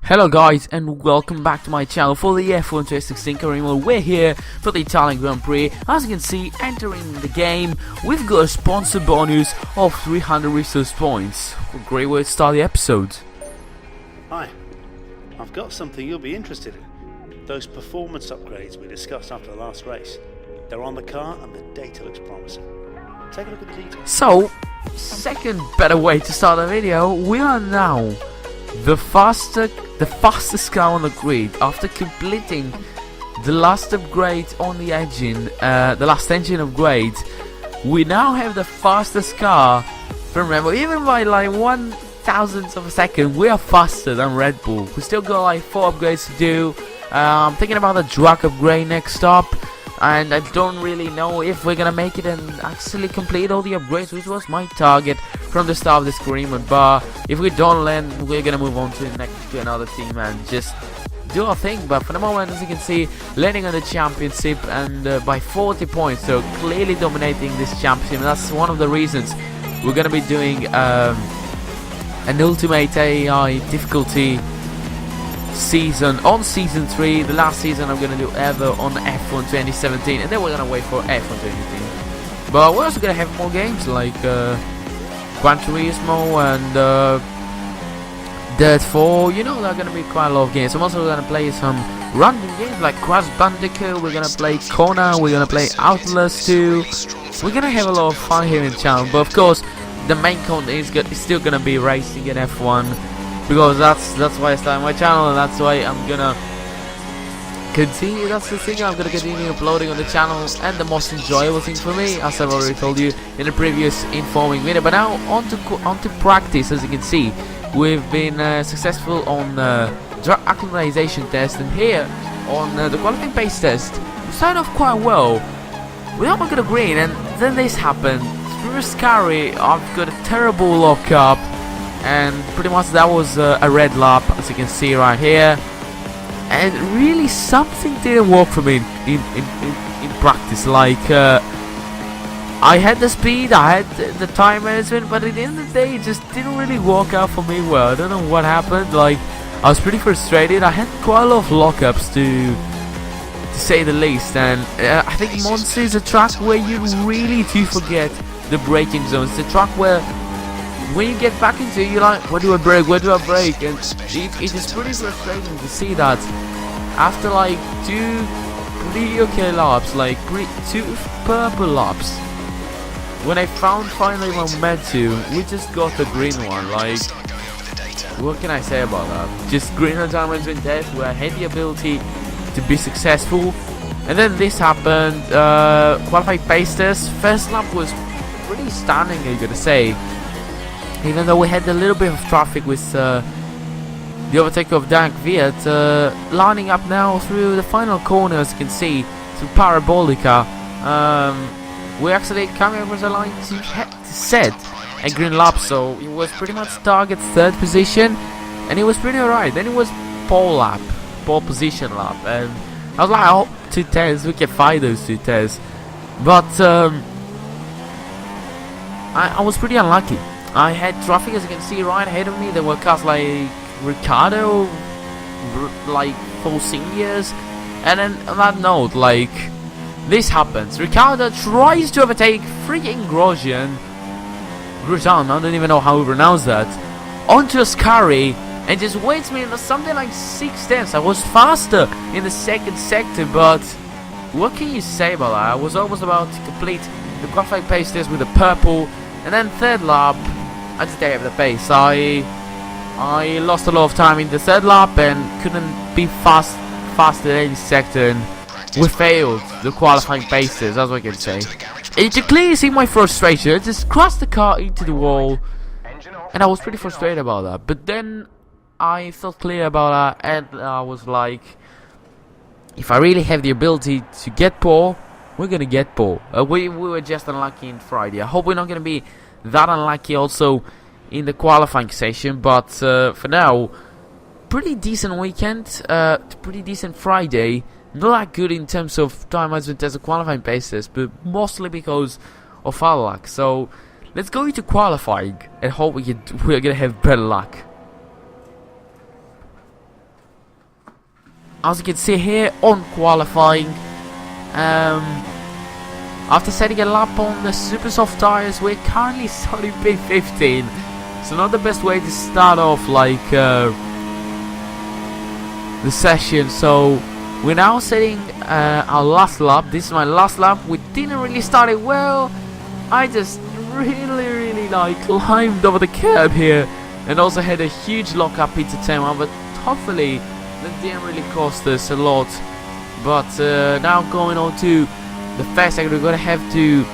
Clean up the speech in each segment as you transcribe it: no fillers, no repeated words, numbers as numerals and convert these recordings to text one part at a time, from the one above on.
Hello guys and welcome back to my channel for the F1 2016 career mode. We're here for the Italian Grand Prix. As you can see, entering the game, we've got a sponsor bonus of 300 resource points. A great way to start the episode. Hi, I've got something you'll be interested in. Those performance upgrades we discussed after the last race. They're on the car and the data looks promising. Take a look at the details. So, second better way to start the video, we are now the fastest car on the grid after completing the last upgrade on the engine, the last engine upgrade. We now have the fastest car. Remember, even by like 1,000th of a second, we are faster than Red Bull. We still got like 4 upgrades to do. I'm thinking about the drag upgrade next up, and I don't really know if we're gonna make it and actually complete all the upgrades, which was my target from the start of this career mode. But if we don't land, we're gonna move on to another team and just do our thing. But for the moment, as you can see, landing on the championship and by 40 points, so clearly dominating this championship. And that's one of the reasons we're gonna be doing an ultimate AI difficulty season on season 3, the last season I'm gonna do ever on F1 2017, and then we're gonna wait for F1 2018. But we're also gonna have more games like Gran Turismo and Dirt 4. You know, there are gonna be quite a lot of games. I'm also gonna play some random games like Crash Bandicoot. We're gonna play Kona. We're gonna play Outlast 2. We're gonna have a lot of fun here in the channel. But of course, the main content is still gonna be racing in F1. Because that's why I started my channel, and that's why I'm gonna continue. That's the thing, I'm gonna continue uploading on the channel, and the most enjoyable thing for me, as I've already told you in the previous informing video. But now on to practice. As you can see, we've been successful on drag acclimatization test, and here on the qualifying pace test, we started off quite well. We almost got a green, and then this happened. Through Scary, I've got a terrible lockup. And pretty much that was a red lap, as you can see right here. And really something didn't work for me in practice. Like I had the speed, I had the time management, but at the end of the day it just didn't really work out for me well. I don't know what happened. Like, I was pretty frustrated. I had quite a lot of lockups to say the least. And I think Mant is a track where you really do forget the braking zones. It's a track where when you get back into it, you're like, where do I brake, where do I brake? And it is pretty frustrating to see that after like 2 pretty okay laps, like 2 purple laps, when I found finally momentum, we just got the green one. Like, what can I say about that? Just green on time management test where I had the ability to be successful. And then this happened, qualifying pace test. First lap was pretty stunning, I gotta say. Even though we had a little bit of traffic with the overtake of Dank Viet, lining up now through the final corner, as you can see, through Parabolica. We actually coming over the line to set a green lap, so it was pretty much target 3rd position, and it was pretty alright. Then it was pole position lap, and I was like, oh, 2 10s, we can fight those 2 10s. But I was pretty unlucky. I had traffic, as you can see right ahead of me. There were cars like Ricardo, like Force Indias, and then on that note, like, this happens. Ricardo tries to overtake freaking Grosjean, I don't even know how we pronounce that, onto Ascari, and just waits me in something like 6 tenths. I was faster in the 2nd sector, but what can you say about that? I was almost about to complete the qualifying pace test with the purple, and then 3rd lap, I just didn't have the pace. I lost a lot of time in the 3rd lap and couldn't be faster in any sector, and we failed the qualifying paces, that's what I can say. And you can clearly see my frustration. I just crashed the car into the wall, and I was pretty frustrated about that. But then I felt clear about that, and I was like, if I really have the ability to get pole, we're gonna get pole. We were just unlucky in Friday. I hope we're not gonna be that unlucky also in the qualifying session, but for now, pretty decent weekend, pretty decent Friday. Not that good in terms of time management as a qualifying basis, but mostly because of our luck. So let's go into qualifying and hope we're gonna have better luck. as you can see here on qualifying, after setting a lap on the super soft tires, we're currently starting P15. So not the best way to start off like the session. So we're now setting our last lap. This is my last lap. We didn't really start it well. I just really like climbed over the curb here, and also had a huge lockup into Tema, but hopefully that didn't really cost us a lot. But now going on to the first sector, we're gonna have to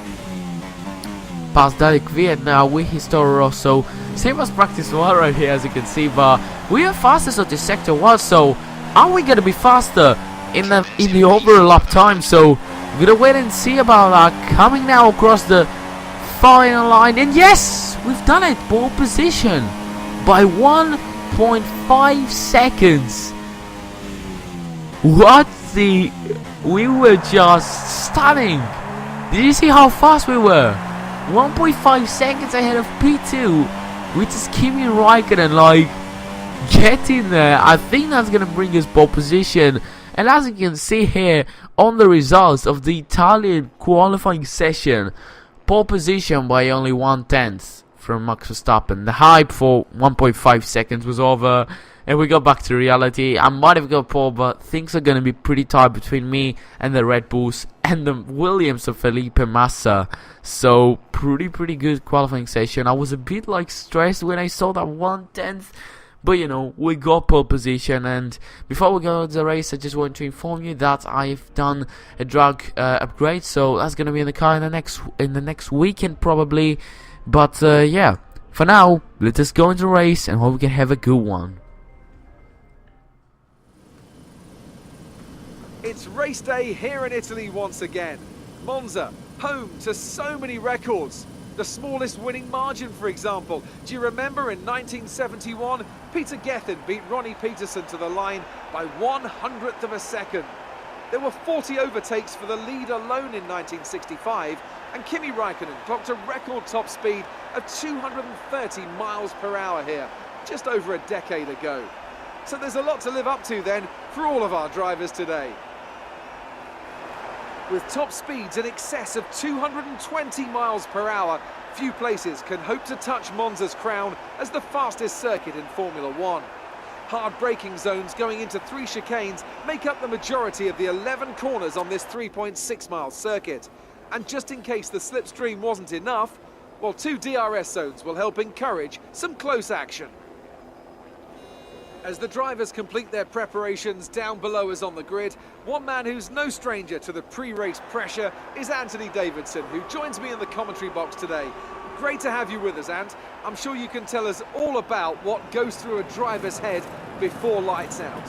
pass Dalek Viet now with his Toro Rosso. Same as practice one right here, as you can see, but we are fastest of the sector one. So are we gonna be faster in the overall lap time? So we're gonna wait and see about that. Coming now across the final line, and yes, we've done it. Pole position by 1.5 seconds. What the? We were just stunning. Did you see how fast we were? 1.5 seconds ahead of P2, which is Kimi Raikkonen, like, getting there. I think that's gonna bring us pole position. And as you can see here on the results of the Italian qualifying session, pole position by only 1/10 from Max Verstappen. The hype for 1.5 seconds was over, and we got back to reality. I might have got pole, but things are going to be pretty tight between me and the Red Bulls and the Williams of Felipe Massa. So pretty good qualifying session. I was a bit like stressed when I saw that 1/10, but you know, we got pole position. And before we go to the race, I just want to inform you that I've done a drag upgrade, so that's gonna be in the car in the next weekend probably. But yeah, for now, let us go into the race and hope we can have a good one. It's race day here in Italy once again. Monza, home to so many records. The smallest winning margin, for example. Do you remember in 1971, Peter Gethin beat Ronnie Peterson to the line by 1/100th of a second. There were 40 overtakes for the lead alone in 1965, and Kimi Raikkonen clocked a record top speed of 230 miles per hour here, just over a decade ago. So there's a lot to live up to then for all of our drivers today. With top speeds in excess of 220 miles per hour, few places can hope to touch Monza's crown as the fastest circuit in Formula One. Hard braking zones going into 3 chicanes make up the majority of the 11 corners on this 3.6-mile circuit. And just in case the slipstream wasn't enough, well, 2 DRS zones will help encourage some close action. As the drivers complete their preparations down below us on the grid, one man who's no stranger to the pre-race pressure is Anthony Davidson, who joins me in the commentary box today. Great to have you with us, Ant. I'm sure you can tell us all about what goes through a driver's head before lights out.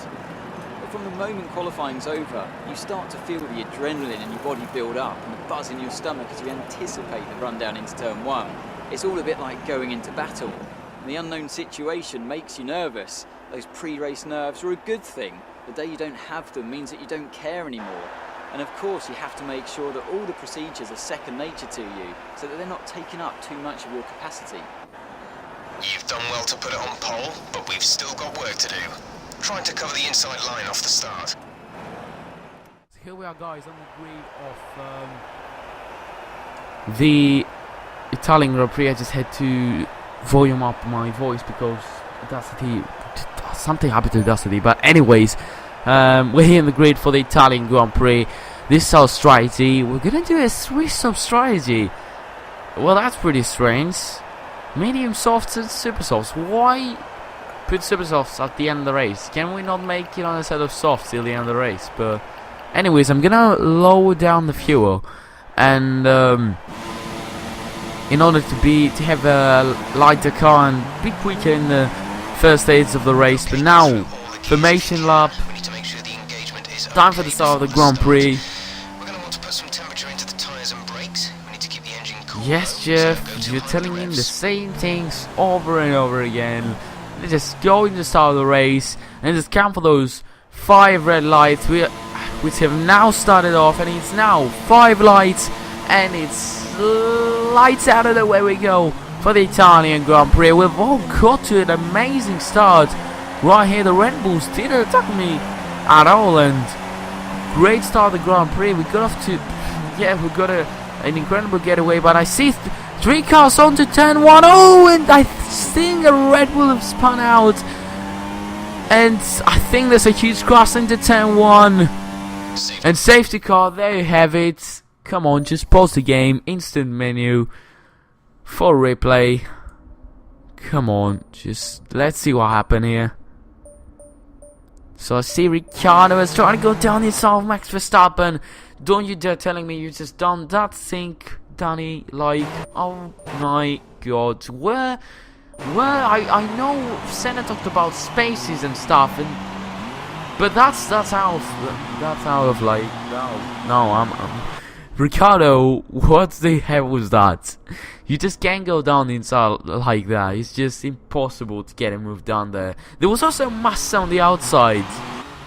From the moment qualifying's over, you start to feel the adrenaline in your body build up and the buzz in your stomach as you anticipate the run down into turn 1. It's all a bit like going into battle. And the unknown situation makes you nervous. Those pre-race nerves are a good thing. The day you don't have them means that you don't care anymore. And of course you have to make sure that all the procedures are second nature to you, so that they're not taking up too much of your capacity. You've done well to put it on pole, but we've still got work to do. Trying to cover the inside line off the start. So here we are, guys, on the grid of the Italian Grand Prix. I just had to volume up my voice because Audacity, something happened to Audacity. But anyways, we're here in the grid for the Italian Grand Prix. This is our strategy. We're gonna do a three-stop strategy. Well, that's pretty strange. Medium softs and super softs. Why put super softs at the end of the race? Can we not make it on a set of softs till the end of the race? But anyways, I'm gonna lower down the fuel, and in order to have a lighter car and be quicker in the first stages of the race. But now, formation lap. Time for the start of the Grand Prix. We're going to want to put some temperature into the tyres and brakes. We need to keep the engine cool. Yes, Jeff, you're telling me the same things over and over again. Let's just go in the start of the race and just count for those 5 red lights which have now started off, and it's now 5 lights, and it's lights out of the way we go for the Italian Grand Prix. We've all got to an amazing start right here. The Red Bulls did attack me at all. And great start of the Grand Prix. We got off to, yeah, we got an incredible getaway. But I see 3 cars onto turn 1. Oh, and I think a Red Bull have spun out. And I think there's a huge cross into turn 1. And safety car, there you have it. Come on, just pause the game. Instant menu. For replay. Come on, just let's see what happened here. So I see Ricciardo is trying to go down the inside of Max Verstappen. Don't you dare telling me you just done that thing, Danny. Like, oh my god. Where I know Senna talked about spaces and stuff, but that's out of like, no, I'm Ricciardo, what the hell was that? You just can't go down the inside like that. It's just impossible to get a move down there. There was also Massa on the outside.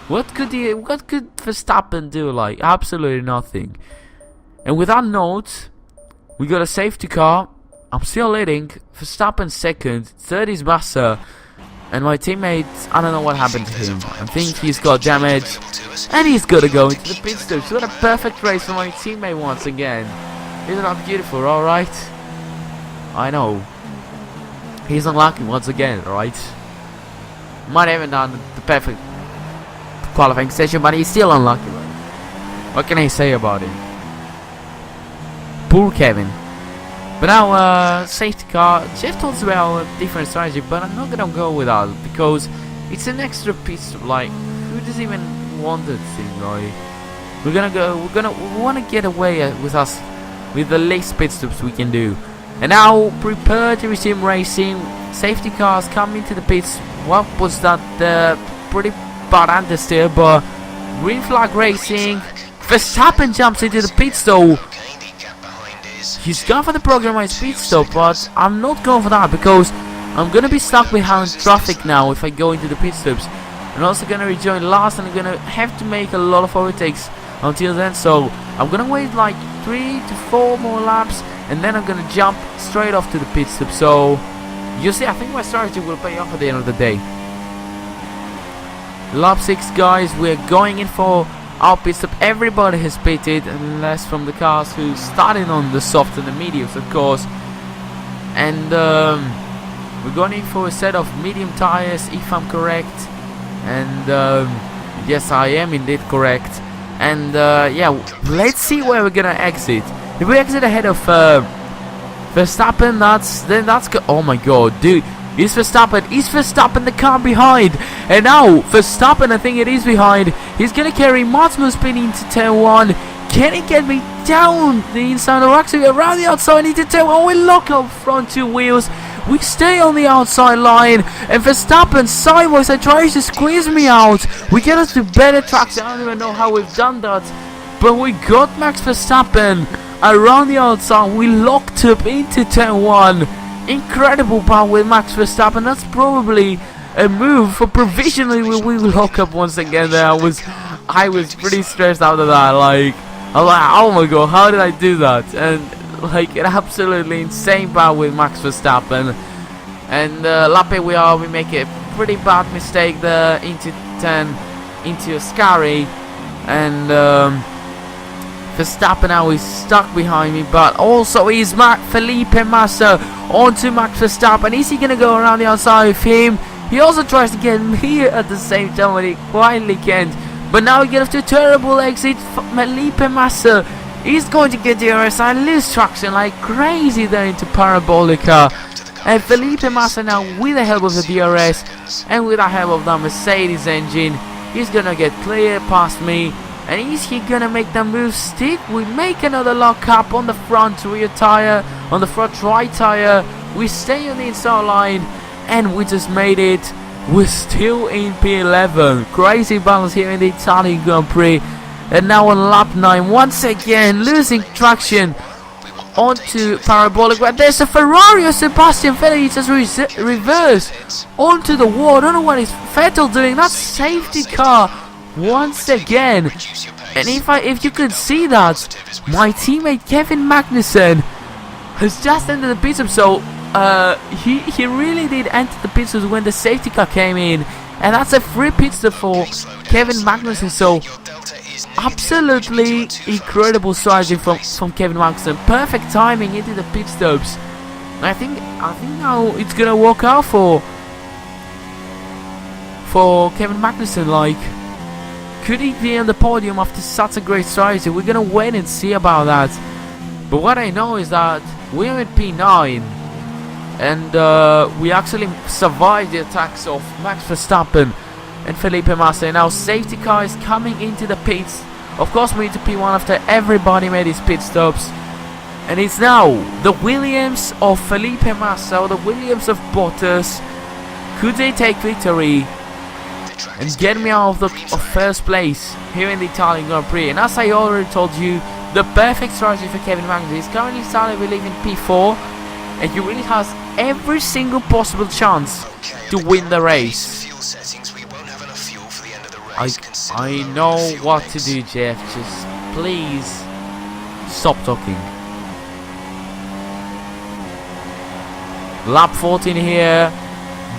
What could Verstappen do? Like, absolutely nothing. And with that note, we got a safety car. I'm still leading. Verstappen second. Third is Massa. And my teammate, I don't know what happened to him. I think he's got damage. And he's got to go into the pit stops. What a perfect race for my teammate once again. Isn't that beautiful, alright? I know. He's unlucky once again, right? Might haven't done the perfect qualifying session, but he's still unlucky, right? What can I say about him? Poor Kevin. But now, safety car. Jeff talks about a different strategy, but I'm not gonna go with that because it's an extra piece of, like, who does even want that thing, right? We want to get away with us with the least pit stops we can do. And now, prepare to resume racing. Safety cars come into the pits. What was that? Pretty bad understeer, but green flag racing. Verstappen jumps into the pit stop. He's gone for the programmized pit stop, but I'm not going for that because I'm gonna be stuck behind traffic now if I go into the pit stops. I'm also gonna rejoin last, and I'm gonna have to make a lot of overtakes until then. So I'm gonna wait like 3 to 4 more laps, and then I'm gonna jump straight off to the pit stop. So you see, I think my strategy will pay off at the end of the day. Lap 6, guys. We're going in for our pit stop. Everybody has pitted, unless from the cars who started on the soft and the mediums, of course. And we're going in for a set of medium tires, if I'm correct. And yes, I am indeed correct. And yeah, let's see where we're gonna exit. If we exit ahead of Verstappen, that's good. Oh my god, dude. Is Verstappen the car behind? And now, Verstappen, I think it is behind. He's gonna carry Mant spin into turn 1. Can he get me down the inside, or actually around the outside into turn 1? We lock up front 2 wheels. We stay on the outside line. And Verstappen sideways and tries to squeeze me out. We get us to better tracks. I don't even know how we've done that. But we got Max Verstappen around the outside. We locked up into turn 1. Incredible power with Max Verstappen. That's probably a move for provisionally we will lock up once again there. I was pretty stressed out of that. Like, I was like, oh my god, how did I do that? And like, an absolutely insane power with Max Verstappen. And lap 8 we make a pretty bad mistake there into a Scary. And Verstappen now is stuck behind me, but also is Felipe Massa onto Max Verstappen. Is he gonna go around the outside of him? He also tries to get me at the same time, but he quietly can't. But now we get off to a terrible exit. Felipe Massa is going to get the DRS and lose traction like crazy there into Parabolica. And Felipe Massa now, with the help of the DRS and with the help of the Mercedes engine, he's gonna get clear past me. And is he gonna make the move stick? We make another lock up on the front rear tire, on the front right tire. We stay on the inside line, and we just made it. We're still in P11. Crazy balance here in the Italian Grand Prix. And now on lap 9, once again losing traction onto Parabolic. But there's a Ferrari of Sebastian Vettel. He just reverse onto the wall. I don't know what is Vettel doing. That's safety car once again. And if you could see that, my teammate Kevin Magnussen has just entered the pit stop. So he really did enter the pit stop when the safety car came in. and that's a free pit stop for Kevin Magnussen. So absolutely incredible strategy from Kevin Magnussen. Perfect timing into the pit stops. I think now it's gonna work out for Kevin Magnussen. Like, could he be on the podium after such a great strategy? We're gonna wait and see about that. But what I know is that we're in P9, and we actually survived the attacks of Max Verstappen and Felipe Massa. Now safety car is coming into the pits. Of course, we need to P1 after everybody made his pit stops. And it's now the Williams of Felipe Massa or the Williams of Bottas. Could they take victory and get me out of first place here in the Italian Grand Prix? And as I already told you, the perfect strategy for Kevin Magnussen. He's currently starting, I believe, in P4, and he really has every single possible chance to win the race. I know what to do, Jeff. Just please stop talking. Lap 14 here.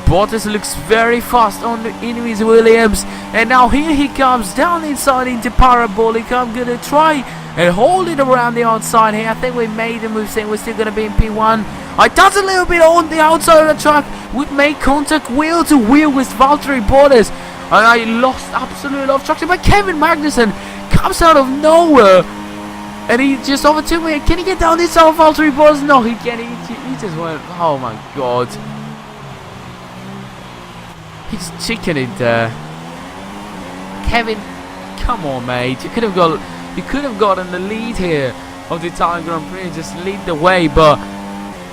Bottas looks very fast on the enemy's Williams, and now here he comes down inside into parabolic. I'm gonna try and hold it around the outside here. I think we made the move, saying we're still gonna be in P1. I touched a little bit on the outside of the track. We made contact wheel to wheel with Valtteri Bottas, and I lost absolute obstruction. But Kevin Magnussen comes out of nowhere, and he just overtook me. Can he get down this side of Valtteri Bottas? No, he can't. He just went. Oh my god. He's chickening there. Kevin, come on, mate. You could have gotten the lead here of the Italian Grand Prix. Just lead the way, but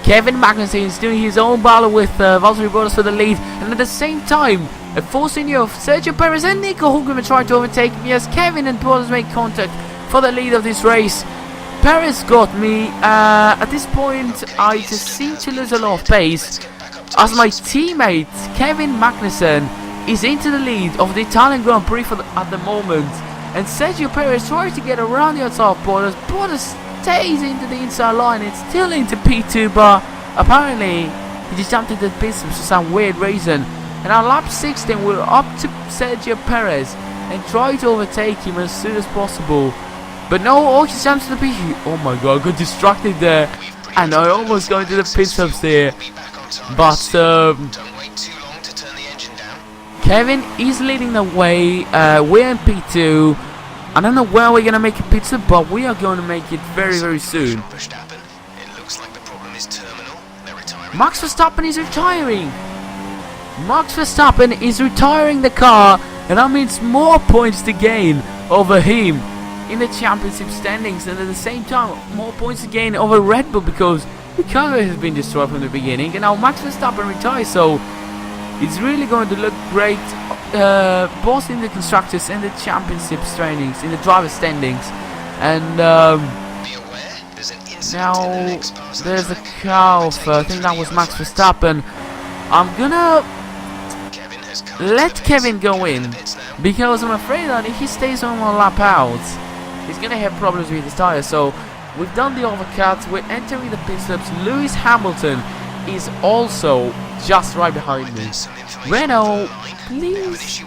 Kevin Magnussen is doing his own battle with Valtteri Bottas for the lead, and at the same time, a forcing of Sergio Perez and Nico Hulkenberg trying to overtake me as Kevin and Bottas make contact for the lead of this race. Perez got me. At this point, I just seem to lose a lot of pace, as my teammate Kevin Magnussen is into the lead of the Italian Grand Prix at the moment, and Sergio Perez tries to get around the outside of Bottas. Bottas stays into the inside line. It's still into P2, but apparently he just jumped into the pits for some weird reason. And on lap 16, we're up to Sergio Perez and try to overtake him as soon as possible. But no, he jumps to the pit. Oh my god, I got distracted there, and I almost got into the pit stops there. But Kevin is leading the way. We're in P2. I don't know where we're gonna make a pit stop, but we are going to make it very, very soon. Max Verstappen is retiring. Max Verstappen is retiring the car, and that means more points to gain over him in the championship standings, and at the same time more points to gain over Red Bull, because the car has been destroyed from the beginning, and now Max Verstappen retires. So it's really going to look great, both in the constructors and the championship standings, in the driver standings. And now there's a car of, I think that was Max Verstappen. I'm gonna let Kevin go in, because I'm afraid that if he stays on one lap out, he's gonna have problems with his tires. So we've done the overcut, we're entering the pit stops. Lewis Hamilton is also just right behind me. Renault, please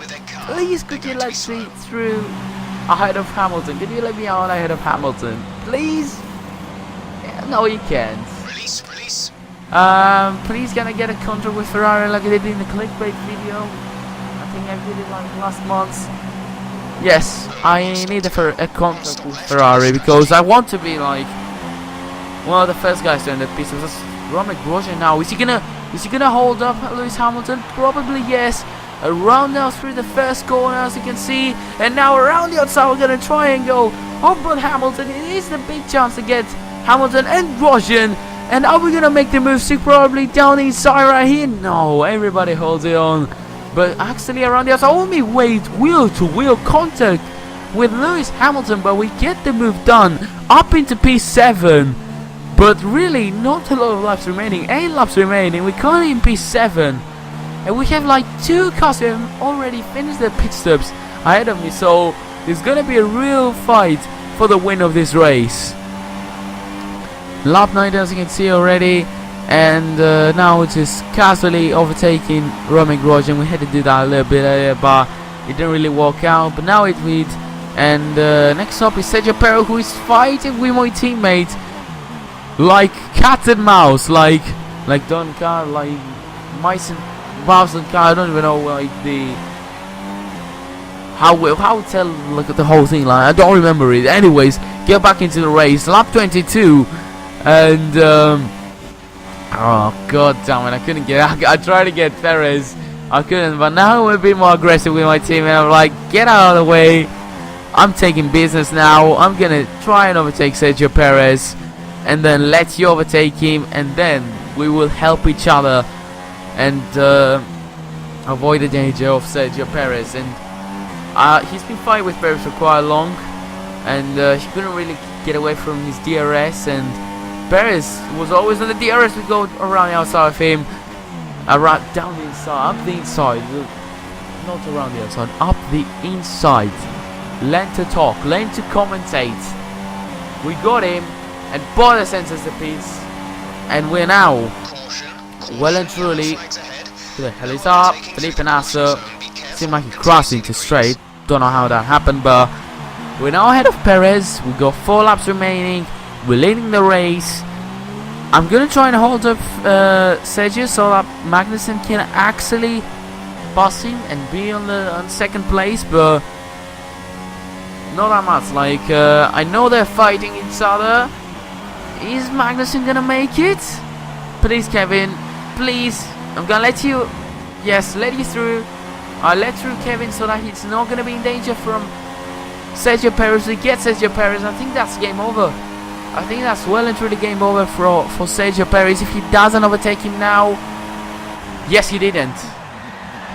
could you let me through ahead of Hamilton? Could you let me out ahead of Hamilton, please? No, you can't. Please can I get a contract with Ferrari like I did in the clickbait video? I think I did it like last month. Yes, I need a contract with Ferrari, because I want to be like one of the first guys to end the pit. That's Romain Grosjean now. Is he gonna hold up Lewis Hamilton? Probably yes. Around now through the first corner, as you can see, and now around the outside we're gonna try and go up on Hamilton. It is the big chance to get Hamilton and Grosjean. And are we gonna make the move to probably down inside right here? No, everybody holds it on. But actually around the outside, only wait, wheel to wheel contact with Lewis Hamilton, but we get the move done up into P7. But really, not a lot of laps remaining. 8 laps remaining. We're currently in P7, and we have like 2 cars who have already finished their pit stops ahead of me. So there's gonna be a real fight for the win of this race. Lap 9, as you can see already, and now it's just casually overtaking Roman Grosjean. We had to do that a little bit earlier, but it didn't really work out. But now it did. And next up is Sergio Perez, who is fighting with my teammate like cat and mouse, like Don Car, like mice and mouse and car. I don't even know like how to tell like the whole thing. Like I don't remember it. Anyways, get back into the race, lap 22, and oh god damn it, I couldn't get. I tried to get Perez, I couldn't. But now I'm a bit more aggressive with my team, and I'm like, get out of the way. I'm taking business now. I'm gonna try and overtake Sergio Perez, and then let you overtake him, and then we will help each other and avoid the danger of Sergio Perez. And he's been fighting with Perez for quite long, and he couldn't really get away from his DRS, and Perez was always on the DRS. We go around the outside of him, around down the inside, up the inside, not around the outside, up the inside. Learn to talk, learn to commentate. We got him, and Bottas enters the pits, and we're now well and truly. Who the hell is up? Felipe Nasser. Seemed like he crossed into straight. Don't know how that happened, but we're now ahead of Perez. We got 4 laps remaining. We're leading the race. I'm gonna try and hold up Sergio so that Magnussen can actually pass him and be on second place, but not that much. Like I know they're fighting each other. Is Magnussen gonna make it? Please, Kevin. Please. I'm gonna let you. Yes, let you through. I let through Kevin so that he's not gonna be in danger from Sergio Perez. We get Sergio Perez. I think that's game over. I think that's well and truly game over for Sergio Perez if he doesn't overtake him now. Yes, he didn't.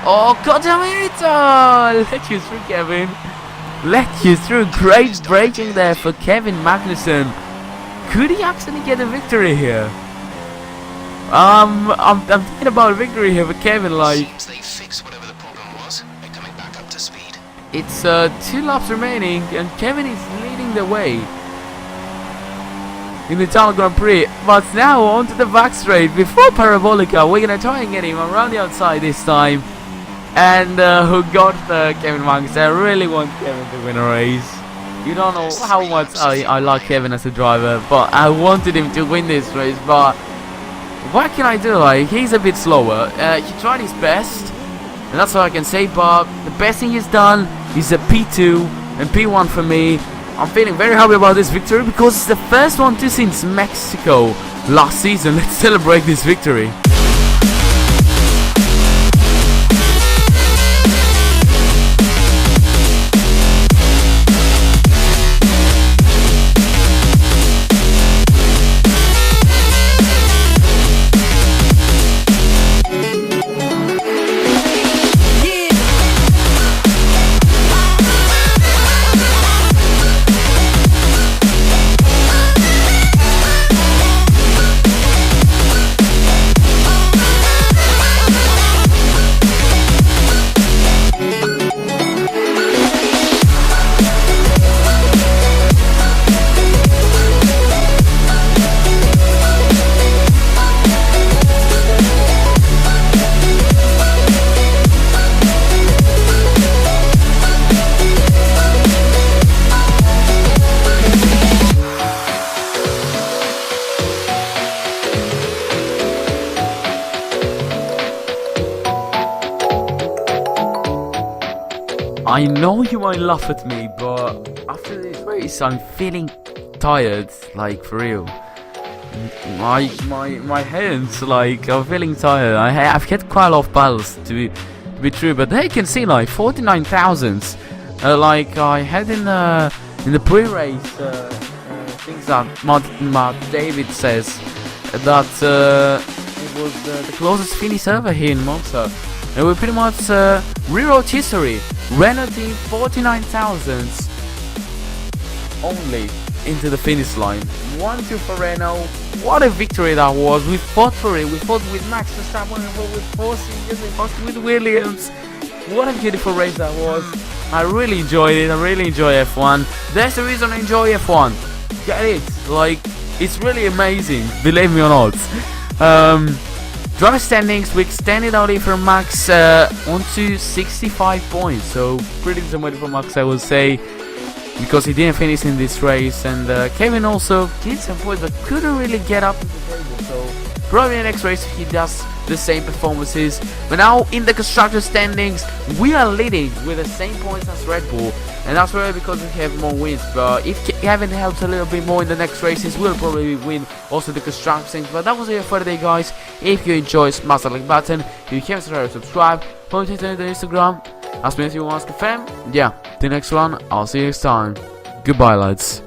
Oh, god damn it! Oh, let you through, Kevin. Let you through. Great braking there for Kevin Magnussen. Could he actually get a victory here? I'm thinking about a victory here for Kevin. Like, seems they fixed whatever the problem was. They're coming back up to speed. it's 2 laps remaining, and Kevin is leading the way in the Italian Grand Prix. But now onto the back straight before Parabolica. We're gonna try and get him around the outside this time. And who got Kevin Magnussen? I really want Kevin to win a race. You don't know how much I like Kevin as a driver, but I wanted him to win this race. But what can I do? Like, he's a bit slower. He tried his best, and that's all I can say. But the best thing he's done is a P2 and P1 for me. I'm feeling very happy about this victory because it's the first one since Mexico last season. Let's celebrate this victory. I know you might laugh at me, but after this race, I'm feeling tired, like for real. My hands, like I'm feeling tired. I've had quite a lot of battles to be true, but they can see like 49,000. Like I had in the pre-race things that Matt David says that it was the closest finish ever here in Monza. And we pretty much rewrote history. Renault team 49,000 only into the finish line. 1-2 for Renault. What a victory that was. We fought for it. We fought with Max Verstappen, we fought with Force, we fought with Williams. What a beautiful race that was. I really enjoyed it. I really enjoy F1. That's the reason I enjoy F1. Get it? Like, it's really amazing. Believe me or not. Driver standings, we extended our lead from Max onto 65 points, so pretty disappointed for Max, I would say, because he didn't finish in this race. And Kevin also did some points but couldn't really get up in the table, so probably in the next race he does the same performances. But now in the constructor standings, we are leading with the same points as Red Bull, and that's really because we have more wins. But if Kevin helps a little bit more in the next races, we'll probably win also the constructor standings. But that was it for today, guys. If you enjoyed, smash the like button. If you haven't subscribe, follow me on Instagram. Ask me if you want to fam. Yeah, the next one, I'll see you next time. Goodbye, lads.